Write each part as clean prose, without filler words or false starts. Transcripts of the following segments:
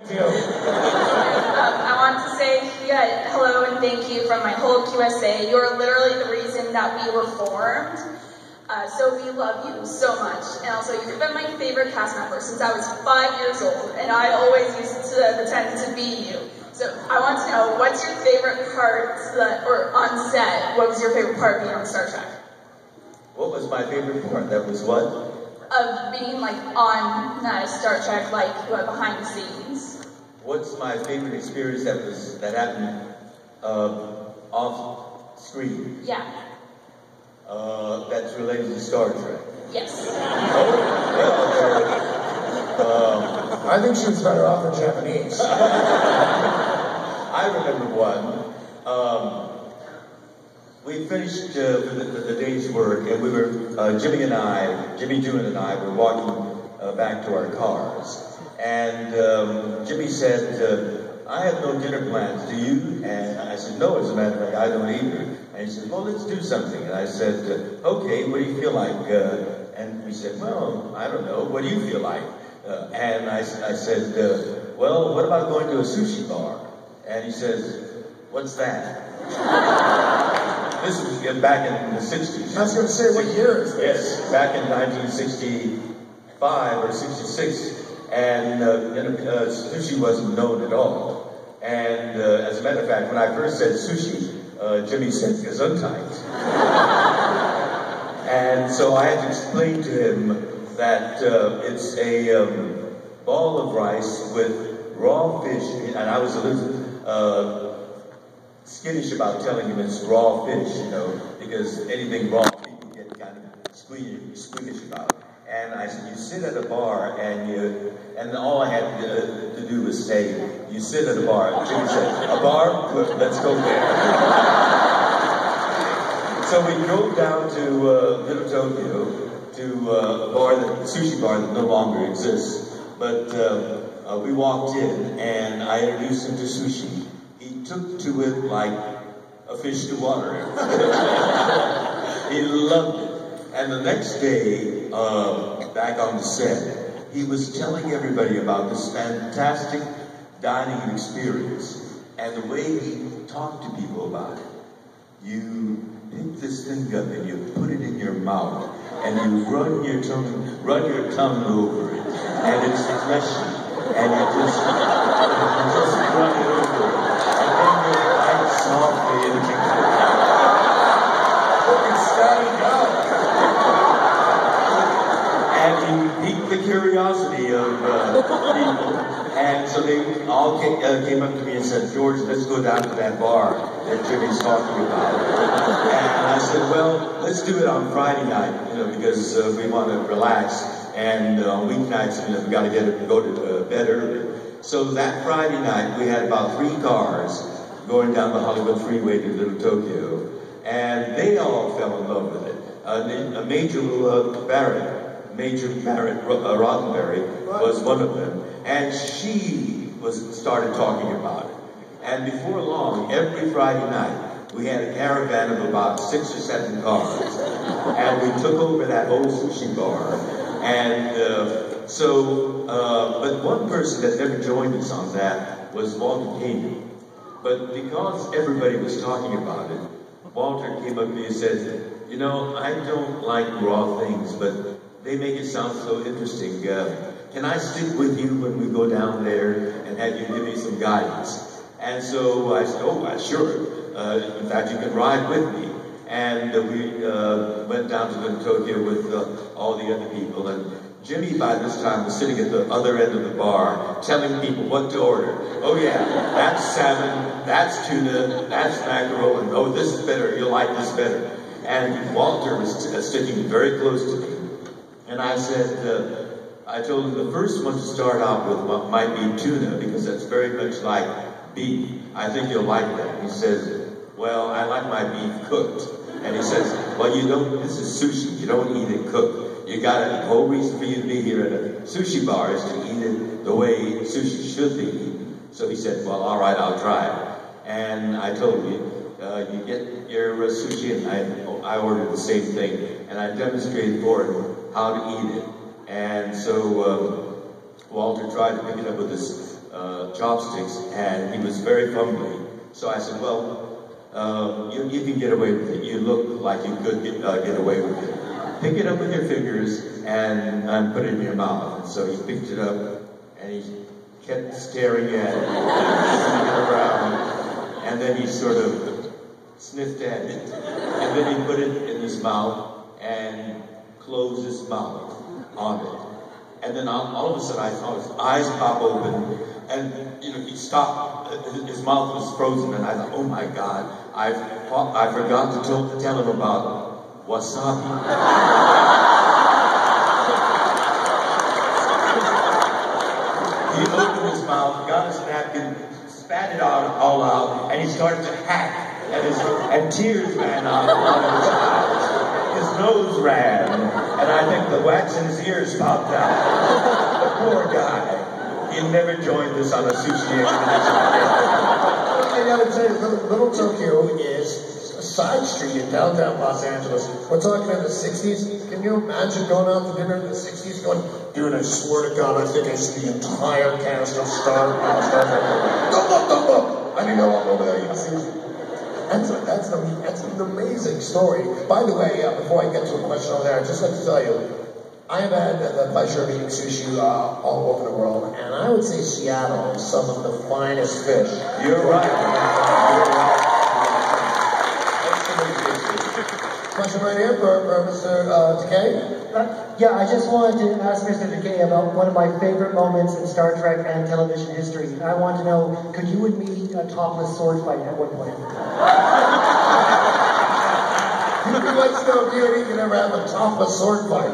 I want to say hello and thank you from my whole QSA. You are literally the reason that we were formed. So we love you so much. And also, you've been my favorite cast member since I was 5 years old, and I always used to pretend to be you. So I want to know, what's your favorite part or on set? What was your favorite part being on Star Trek? What was my favorite part? That was what? Of being like on Star Trek, like behind the scenes. What's my favorite experience that happened off screen? Yeah. That's related to Star Trek. Yes. I think she was better off in Japanese. I remember one. We finished the day's work, and we were Jimmy June and I were walking back to our cars. And Jimmy said, I have no dinner plans, do you? And I said, no, as a matter of fact, I don't either. And he said, well, let's do something. And I said, okay, what do you feel like? And we said, well, I don't know, what do you feel like? And I said, well, what about going to a sushi bar? And he says, what's that? This was back in the 60s. I was going to say, what year is this? Yes, back in 1965 or 66. And sushi wasn't known at all. And as a matter of fact, when I first said sushi, Jimmy said Gesundheit. And so I had to explain to him that it's a ball of rice with raw fish, and I was a little skittish about telling him it's raw fish, because anything raw people get kind of squeamish about. And I said, you sit at a bar, and all I had to do was say, you sit at a bar. And Jimmy said, a bar? Good, let's go there. So we drove down to Little Tokyo, to a sushi bar that no longer exists. But we walked in, and I introduced him to sushi. He took to it like a fish to water. He loved it. And the next day, back on the set, he was telling everybody about this fantastic dining experience and the way he talked to people about it. You pick this thing up and you put it in your mouth and you run your tongue over it, and it's fleshy, and you just run it over it, and then you bite softly and you and you pique the curiosity of people. And so they all came up to me and said, George, let's go down to that bar that Jimmy's talking about. And I said, well, let's do it on Friday night, because we want to relax. And on weeknights, we got to go to bed early. So that Friday night, we had about 3 cars going down the Hollywood Freeway to Little Tokyo. And they all fell in love with it. Major Barrett Roddenberry was one of them, and she started talking about it. And before long, every Friday night, we had a caravan of about 6 or 7 cars, and we took over that old sushi bar. And but one person that never joined us on that was Walter Koenig. But because everybody was talking about it, Walter came up to me and said, I don't like raw things, but they make it sound so interesting. Can I stick with you when we go down there and have you give me some guidance? And so I said, oh, sure. In fact, you can ride with me. And we went down to Little Tokyo with all the other people. And Jimmy, by this time, was sitting at the other end of the bar, telling people what to order. Oh, yeah, that's salmon, that's tuna, that's mackerel, and oh, this is better, you'll like this better. And Walter was sticking very close to me. And I said, I told him the first one to start out with might be tuna, because that's very much like beef. I think you'll like that. He says, well, I like my beef cooked. And he says, well, this is sushi, you don't eat it cooked. The whole reason for you to be here at a sushi bar is to eat it the way sushi should be eaten. So he said, well, all right, I'll try it. And I told him, you get your sushi, and I ordered the same thing. And I demonstrated for him how to eat it. And so Walter tried to pick it up with his chopsticks, and he was very fumbly. So I said, well, you can get away with it. You look like you could get away with it. Pick it up with your fingers and put it in your mouth. And so he picked it up, and he kept staring at it, sniffing around, and then he sort of sniffed at it, and then he put it in his mouth and closed his mouth on it. And then all of a sudden I saw his eyes pop open, and he stopped. His mouth was frozen, and I thought, oh my God, I forgot to tell him about wasabi. He opened his mouth, got his napkin, spat it all out, and he started to hack. And tears ran out of his eyes. His nose ran, and I think the wax in his ears popped out. The poor guy. He never joined us on a sushi expedition. I gotta tell you, Little Tokyo is a side street in downtown Los Angeles. We're talking in the 60s. Can you imagine going out to dinner in the 60s going, dude, I swear to God, I think I see the entire cast of Star Wars. Don't look. I need to walk over there, you can see it. That's an amazing story. By the way, before I get to a question over there, I'd just like to tell you, I have had the pleasure of eating sushi all over the world, and I would say Seattle is some of the finest fish. You're right. Question right here for Mr. Tekai. Yeah, I just wanted to ask Mr. Tekai about one of my favorite moments in Star Trek and television history. I want to know, could you and me a topless sword fight at one point? You'd like to know if you and he can ever have a topless sword fight.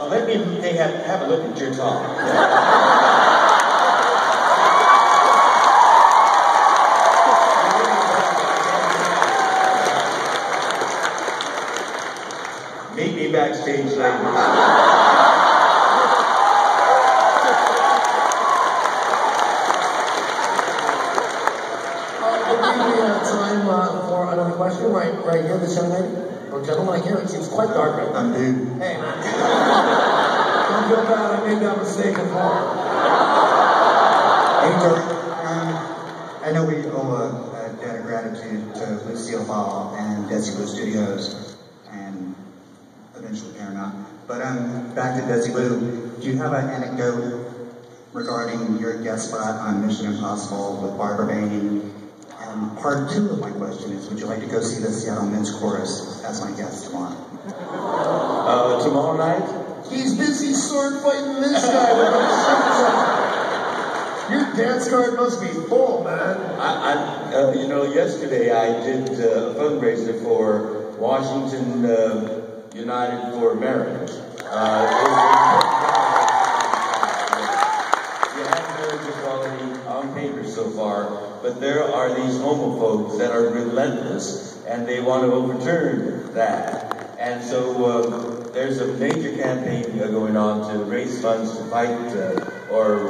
Let me have a look at your top. Meet me backstage later. Time for another question. Right here, this young lady or gentleman. I hear it seems quite dark right now. Dude. Hey, man. Don't feel bad. I made that mistake before. Hey, George. I know we owe a debt of gratitude to Lucille Ball and Desi Blue Studios and eventually Paramount. But back to Desi Blue. Do you have an anecdote regarding your guest spot on Mission Impossible with Barbara Bain? And part 2 of my question is, would you like to go see the Seattle Men's Chorus as my guest tomorrow? Tomorrow night? He's busy sword fighting this guy with a Your dance card must be full, man. Yesterday I did a fundraiser for Washington United for Marriage. You haven't heard the quality on paper so far, but there are these homophobes that are relentless, and they want to overturn that. And so there's a major campaign going on to raise funds to fight or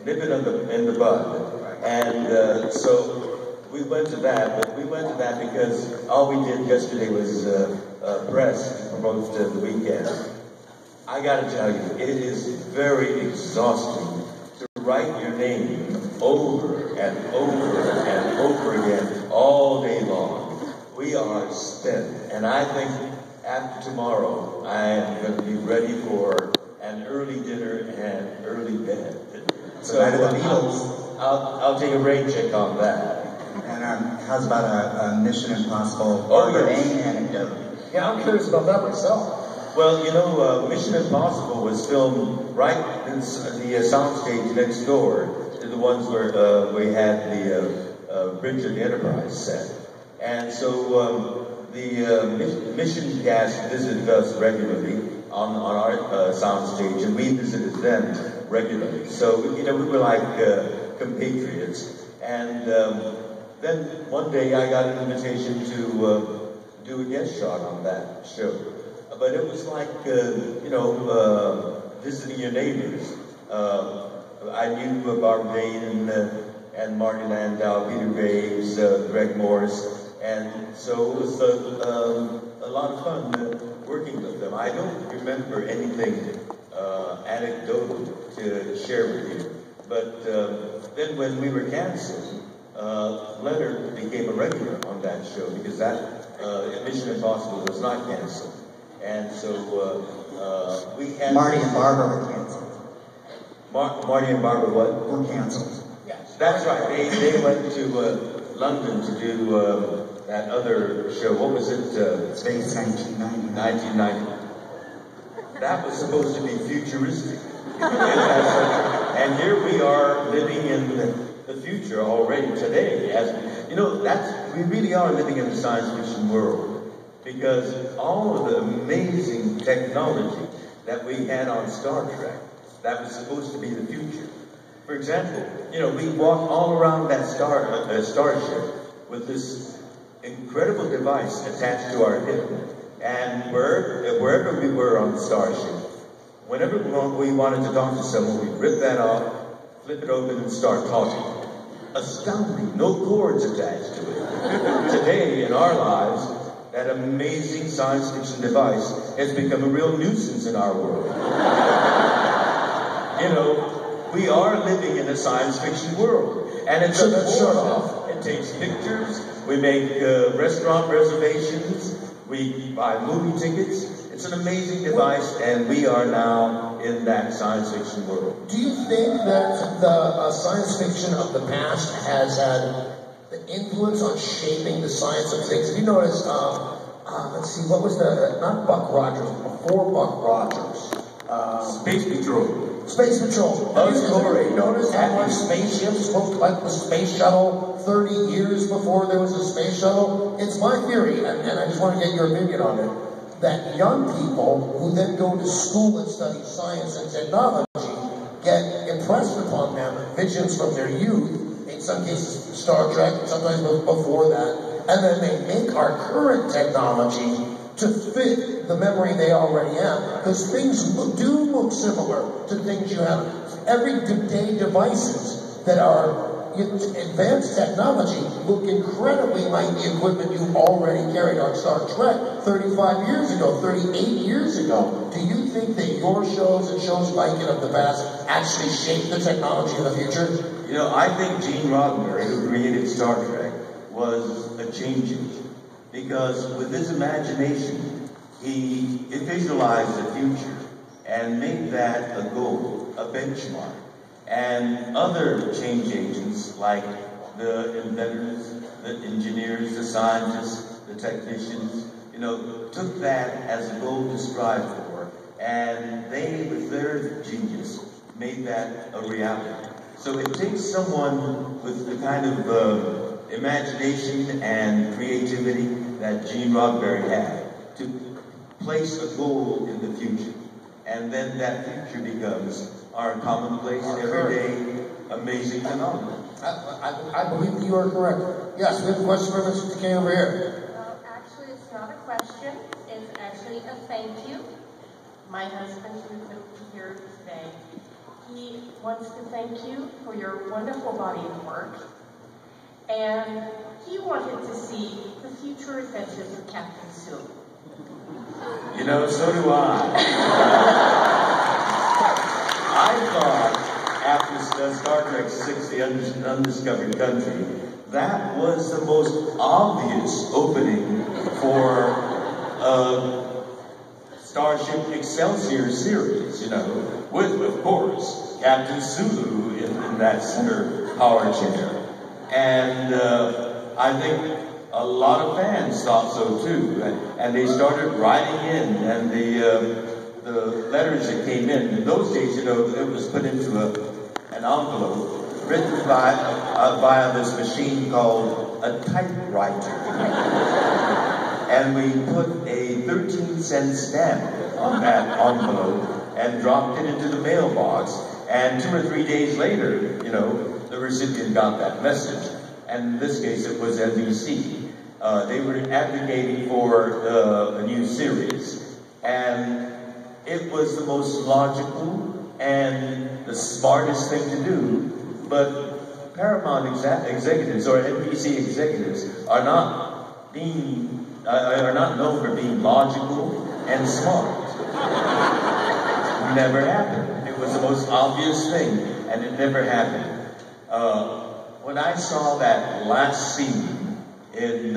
nip it in the bud. And so we went to that, but we went to that because all we did yesterday was press to promote the weekend. I gotta tell you, it is very exhausting to write your name over and over and over again all day long. We are spent, and I think after tomorrow I am going to be ready for an early dinner and early bed. So I'll take a rain check on that. And how's about a Mission Impossible Barbara Bain anecdote? Yeah, I'm curious about that myself. Well, Mission Impossible was filmed right in the soundstage next door to the ones where we had the Bridge of the Enterprise set. And so the mission cast visited us regularly on our soundstage, and we visited them regularly. So, we were like compatriots. And then one day I got an invitation to do a guest shot on that show. But it was like, visiting your neighbors. I knew Barbara Bain and Marty Landau, Peter Graves, Greg Morris, and so it was a lot of fun working with them. I don't remember anything anecdotal to share with you. But then when we were canceled, Leonard became a regular on that show because that Mission Impossible was not canceled. And so we had... Marty and Barbara were canceled. Marty and Barbara what? Were canceled. Yes. That's right. They went to London to do that other show. What was it? Space 1990. That was supposed to be futuristic. And here we are living in the future already today. As you know, we really are living in the science fiction world because all of the amazing technology that we had on Star Trek that was supposed to be the future. For example, you know, we walk all around that starship with this incredible device attached to our hip, and wherever we were on the starship, whenever we wanted to talk to someone, we'd rip that off, flip it open, and start talking. Astounding, no cords attached to it. Today, in our lives, that amazing science fiction device has become a real nuisance in our world. You know, we are living in a science fiction world, and it's it takes pictures, we make restaurant reservations, we buy movie tickets. It's an amazing device, and we are now in that science fiction world. Do you think that the science fiction of the past has had the influence on shaping the science of things? Have you noticed, let's see, what was not Buck Rogers, before Buck Rogers? Space Patrol. Space Patrol. Have you noticed how much spaceships looked like the space shuttle 30 years before there was a space shuttle? It's my theory, and I just want to get your opinion on it, that young people who then go to school and study science and technology get impressed upon them visions from their youth, in some cases Star Trek, sometimes before that, and then they make our current technology to fit the memory they already have. Because things do look similar to things you have. Everyday devices that are advanced technology look incredibly like the equipment you already carried on Star Trek 35 years ago, 38 years ago. Do you think that your shows and shows like it of the past actually shape the technology of the future? You know, I think Gene Roddenberry, who created Star Trek, was a change agent. Because with his imagination, he visualized the future and made that a goal, a benchmark. And other change agents, like the inventors, the engineers, the scientists, the technicians, you know, took that as a goal to strive for. And they, with their genius, made that a reality. So it takes someone with the kind of imagination and creativity that Gene Roddenberry had to place a goal in the future. And then that future becomes our commonplace, everyday, amazing phenomenon. I believe you are correct. Yes, we have a question for Mr. Tekai over here. Well, actually, it's not a question. It's actually a thank you. My husband, who's here today, he wants to thank you for your wonderful body of work. And he wanted to see the future adventures of Captain Sulu. You know, so do I. I thought after Star Trek VI, The Undiscovered Country, that was the most obvious opening for Starship Excelsior series, you know, with, of course, Captain Sulu in that center power chair. And I think a lot of fans thought so too, and they started writing in, and the letters that came in those days, you know, it was put into an envelope written via this machine called a typewriter, and we put a 13-cent stamp on that envelope and dropped it into the mailbox, and 2 or 3 days later, you know, the recipient got that message. And in this case, it was NBC. They were advocating for a new series. And it was the most logical and the smartest thing to do. But Paramount executives or NBC executives are not known for being logical and smart. Never happened. It was the most obvious thing, and it never happened. When I saw that last scene in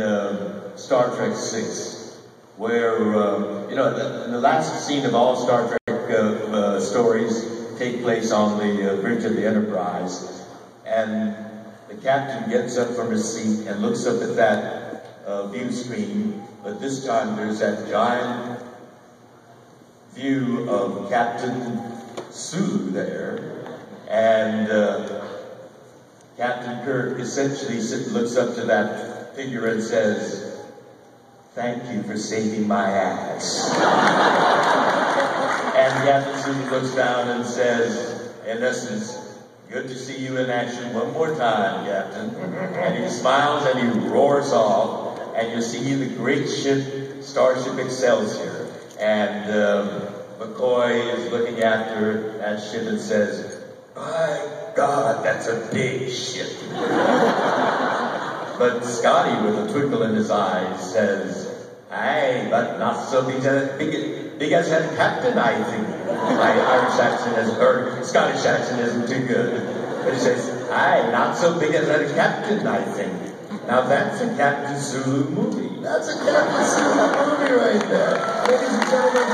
Star Trek VI, where, the last scene of all Star Trek stories take place on the bridge of the Enterprise, and the captain gets up from his seat and looks up at that view screen, but this time there's that giant view of Captain Sulu there, and Captain Kirk essentially looks up to that figure and says, "Thank you for saving my ass." And Captain Sulu looks down and says, in essence, "Good to see you in action one more time, Captain." And he smiles and he roars off, and you see the great ship, Starship Excelsior. And McCoy is looking after that ship and says, "My God, that's a big ship." But Scotty, with a twinkle in his eyes, says, "Aye, but not so big as that captain, I think." My Irish accent or Scottish accent isn't too good. But he says, "Aye, not so big as that captain, I think." Now that's a Captain Sulu movie. That's a Captain Sulu movie right there. Ladies and gentlemen,